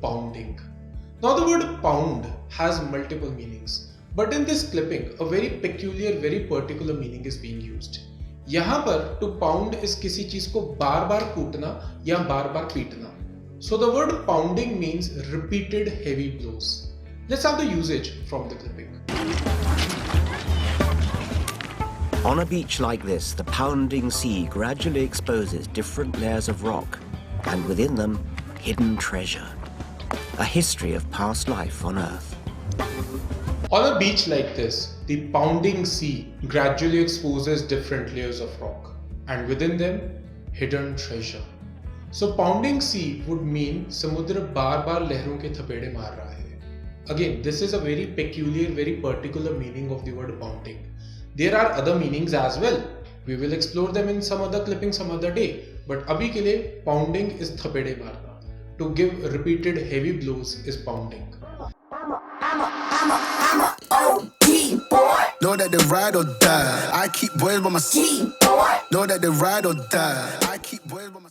pounding. Now the word pound has multiple meanings, but in this clipping, a very peculiar, very particular meaning is being used. यहाँ पर to pound is किसी चीज को बार बार कूटना या बार बार पीटना. So the word pounding means repeated heavy blows. Let's have the usage from the clipping. On a beach like this, the pounding sea gradually exposes different layers of rock, and within them, hidden treasure. A history of past life on Earth. On a beach like this, the pounding sea gradually exposes different layers of rock, and within them, hidden treasure. So pounding sea would mean समुद्र बार बार लहरों के थपेड़े मार रहा है. Again, this is a very peculiar, very particular meaning of the word pounding. There are other meanings as well. We will explore them in some other clipping some other day. But अभी के लिए pounding is थपेड़े मारना. To give repeated heavy blows is pounding. I'm a OG boy. Know that they ride or die. I keep boys by my side. Know that they ride or die. I keep boys by my